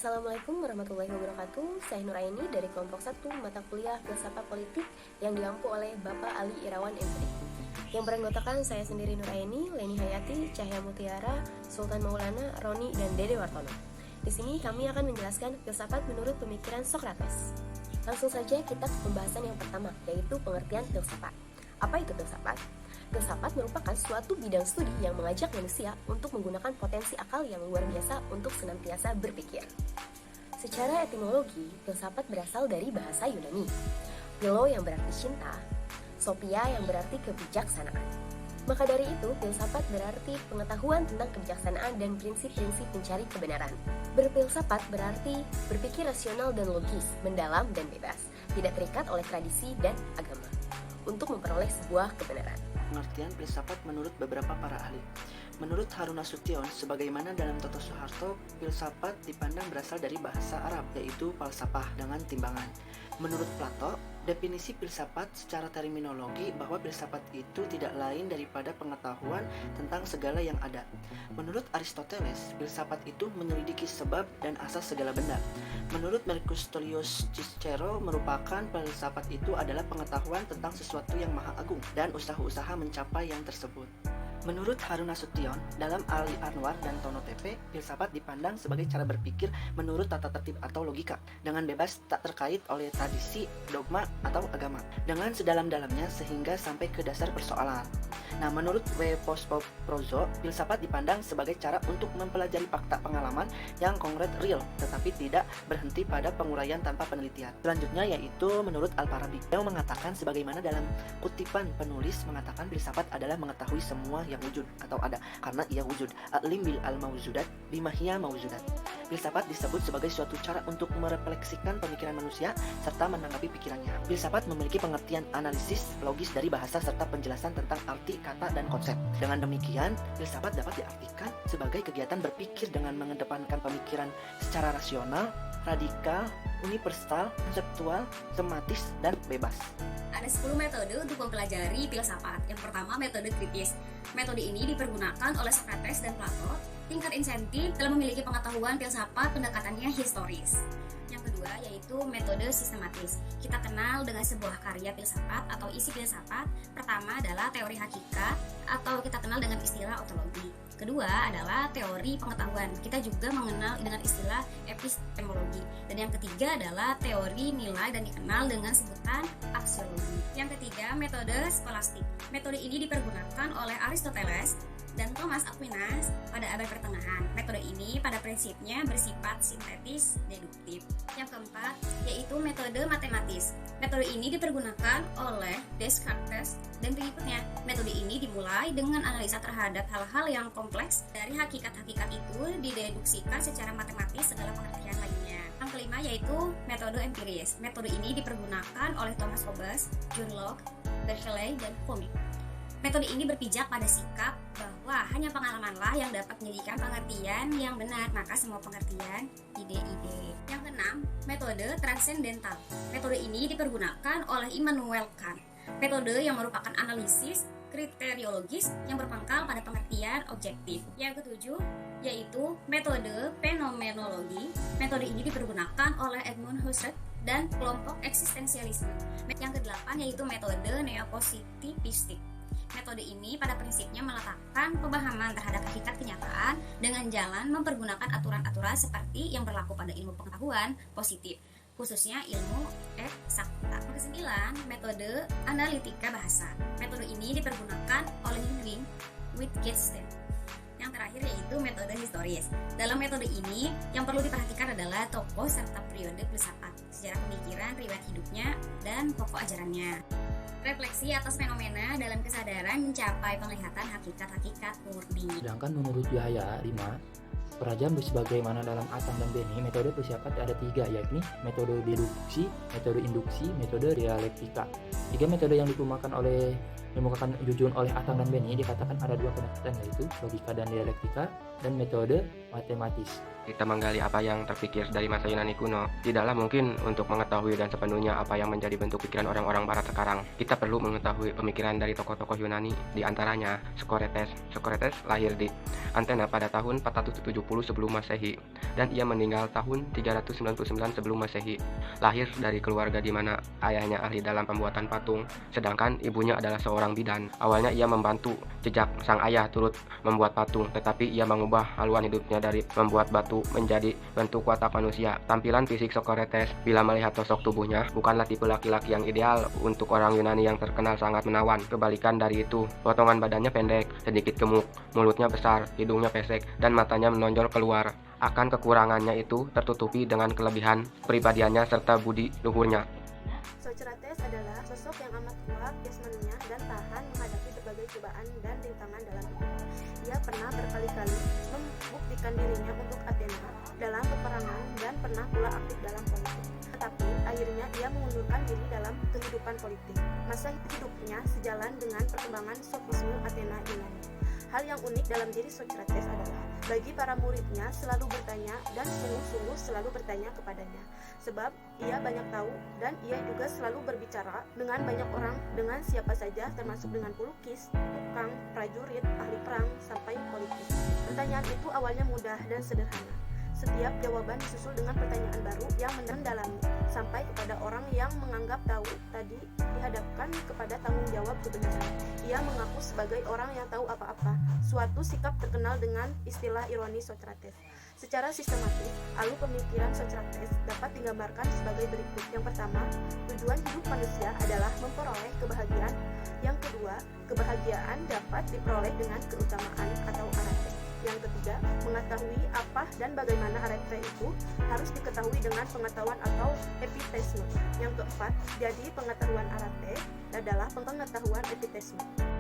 Assalamualaikum warahmatullahi wabarakatuh. Saya Nuraini dari kelompok 1 mata kuliah Filsafat Politik yang diampu oleh Bapak Ali Irawan MPD. Yang beranggotakan saya sendiri Nuraini, Leni Hayati, Cahya Mutiara, Sultan Maulana, Roni, dan Dede Wartono. Di sini kami akan menjelaskan filsafat menurut pemikiran Socrates. Langsung saja kita ke pembahasan yang pertama, yaitu pengertian filsafat. Apa itu filsafat? Filsafat merupakan suatu bidang studi yang mengajak manusia untuk menggunakan potensi akal yang luar biasa untuk senantiasa berpikir. Secara etimologi, filsafat berasal dari bahasa Yunani. Philo yang berarti cinta, Sophia yang berarti kebijaksanaan. Maka dari itu, filsafat berarti pengetahuan tentang kebijaksanaan dan prinsip-prinsip mencari kebenaran. Berfilsafat berarti berpikir rasional dan logis, mendalam dan bebas, tidak terikat oleh tradisi dan agama, untuk memperoleh sebuah kebenaran. Pengertian filsafat menurut beberapa para ahli. Menurut Harun Nasution, sebagaimana dalam Toto Soeharto, filsafat dipandang berasal dari bahasa Arab, yaitu falsafah dengan timbangan. Menurut Plato, definisi filsafat secara terminologi bahwa filsafat itu tidak lain daripada pengetahuan tentang segala yang ada. Menurut Aristoteles, filsafat itu menyelidiki sebab dan asas segala benda. Menurut Marcus Tullius Cicero, merupakan filsafat itu adalah pengetahuan tentang sesuatu yang maha agung dan usaha-usaha mencapai yang tersebut. Menurut Harun Nasution, dalam Ali Anwar dan Tono Tepe, filsafat dipandang sebagai cara berpikir menurut tata tertib atau logika, dengan bebas tak terkait oleh tradisi, dogma, atau agama, dengan sedalam-dalamnya sehingga sampai ke dasar persoalan. Nah, menurut W. Prozo, filsafat dipandang sebagai cara untuk mempelajari fakta pengalaman yang konkret real, tetapi tidak berhenti pada penguraian tanpa penelitian. Selanjutnya yaitu menurut Al-Farabi, yang mengatakan sebagaimana dalam kutipan penulis mengatakan filsafat adalah mengetahui semua yang wujud atau ada karena ia wujud. Al-lim bil al-mawjudat bimahia mawjudat. Filsafat disebut sebagai suatu cara untuk merefleksikan pemikiran manusia serta menanggapi pikirannya. Filsafat memiliki pengertian analisis logis dari bahasa serta penjelasan tentang arti, kata, dan konsep. Dengan demikian, filsafat dapat diartikan sebagai kegiatan berpikir dengan mengedepankan pemikiran secara rasional, radikal, universal, konseptual, tematis, dan bebas. Ada 10 metode untuk mempelajari filsafat. Yang pertama, metode kritis. Metode ini dipergunakan oleh Socrates dan Plato. Tingkat insentif dalam memiliki pengetahuan filsafat pendekatannya historis. Yang kedua yaitu metode sistematis. Kita kenal dengan sebuah karya filsafat atau isi filsafat. Pertama adalah teori hakikat atau kita kenal dengan istilah ontologi. Kedua adalah teori pengetahuan. Kita juga mengenal dengan istilah epistemologi. Dan yang ketiga adalah teori nilai dan dikenal dengan sebutan aksiologi. Yang ketiga, metode skolastik. Metode ini dipergunakan oleh Aristoteles dan Thomas Aquinas pada abad pertengahan. Metode ini pada prinsipnya bersifat sintetis deduktif. Yang keempat yaitu metode matematis. Metode ini dipergunakan oleh Descartes dan pengikutnya. Metode ini dimulai dengan analisa terhadap hal-hal yang kompleks. Dari hakikat-hakikat itu dideduksikan secara matematis segala pengertian lainnya. Yang kelima yaitu metode empiris. Metode ini dipergunakan oleh Thomas Hobbes, John Locke, Berkeley, dan Fromm. Metode ini berpijak pada sikap bahwa hanya pengalamanlah yang dapat menjadikan pengertian yang benar, maka semua pengertian ide-ide. Yang keenam, metode transendental. Metode ini dipergunakan oleh Immanuel Kant. Metode yang merupakan analisis kriteriologis yang berpangkal pada pengertian objektif. Yang ketujuh, yaitu metode fenomenologi. Metode ini dipergunakan oleh Edmund Husserl dan kelompok eksistensialisme. Yang kedelapan, yaitu metode neopositivistik. Metode ini pada prinsipnya meletakkan pemahaman terhadap hakikat kenyataan dengan jalan mempergunakan aturan-aturan seperti yang berlaku pada ilmu pengetahuan positif, khususnya ilmu eksakta. Yang kesembilan, metode analitika bahasa. Metode ini dipergunakan oleh Ludwig Wittgenstein. Yang terakhir yaitu metode historis. Dalam metode ini, yang perlu diperhatikan adalah tokoh serta periode filsafat, sejarah pemikiran, riwayat hidupnya, dan pokok ajarannya. Refleksi atas fenomena dalam kesadaran mencapai penglihatan hakikat-hakikat murni. Sedangkan menurut Yahya 5, perajaan sebagaimana dalam Atam dan Beni, metode filsafat ada 3, yakni metode deduksi, metode induksi, metode dialektika. 3 metode yang digunakan oleh Yang jujun oleh Atang dan Beni dikatakan ada dua pendekatan, yaitu logika dan dialektika dan metode matematis. Kita menggali apa yang terpikir dari masa Yunani kuno. Tidaklah mungkin untuk mengetahui dan sepenuhnya apa yang menjadi bentuk pikiran orang-orang barat sekarang. Kita perlu mengetahui pemikiran dari tokoh-tokoh Yunani, di antaranya Socrates. Socrates lahir di Athena pada tahun 470 sebelum Masehi dan ia meninggal tahun 399 sebelum Masehi. Lahir dari keluarga di mana ayahnya ahli dalam pembuatan patung, sedangkan ibunya adalah seorang bidan. Awalnya ia membantu jejak sang ayah turut membuat patung, tetapi ia mengubah haluan hidupnya dari membuat batu menjadi bentuk watak manusia. Tampilan fisik Socrates bila melihat sosok tubuhnya bukanlah tipe laki-laki yang ideal untuk orang Yunani yang terkenal sangat menawan. Kebalikan dari itu, potongan badannya pendek, sedikit gemuk, mulutnya besar, hidungnya pesek, dan matanya menonjol keluar. Akan kekurangannya itu tertutupi dengan kelebihan pribadiannya serta budi luhurnya. Socrates adalah sosok yang amat kuat jasmaninya dan tahan menghadapi berbagai cobaan dan rintangan dalam hidup. Ia pernah berkali-kali membuktikan dirinya untuk Athena dalam peperangan dan pernah pula aktif dalam politik. Tetapi akhirnya ia mengundurkan diri dalam kehidupan politik. Masa hidupnya sejalan dengan perkembangan sofisme Athena Yunani. Hal yang unik dalam diri Socrates adalah bagi para muridnya selalu bertanya dan sungguh-sungguh selalu bertanya kepadanya. Sebab ia banyak tahu dan ia juga selalu berbicara dengan banyak orang, dengan siapa saja termasuk dengan pelukis, tukang, prajurit, ahli perang, sampai politikus. Pertanyaan itu awalnya mudah dan sederhana. Setiap jawaban disusul dengan pertanyaan baru yang mendalami, sampai kepada orang yang menganggap tahu tadi dihadapkan kepada tanggung jawab kebenaran. Ia mengaku sebagai orang yang tahu apa-apa, suatu sikap terkenal dengan istilah ironi Socrates. Secara sistematis, alur pemikiran Socrates dapat digambarkan sebagai berikut. Yang pertama, tujuan hidup manusia adalah memperoleh kebahagiaan. Yang kedua, kebahagiaan dapat diperoleh dengan keutamaan atau arete. Yang ketiga, mengetahui apa dan bagaimana arete itu harus diketahui dengan pengetahuan atau epitesme. Yang keempat, jadi pengetahuan arete adalah pengetahuan epitesme.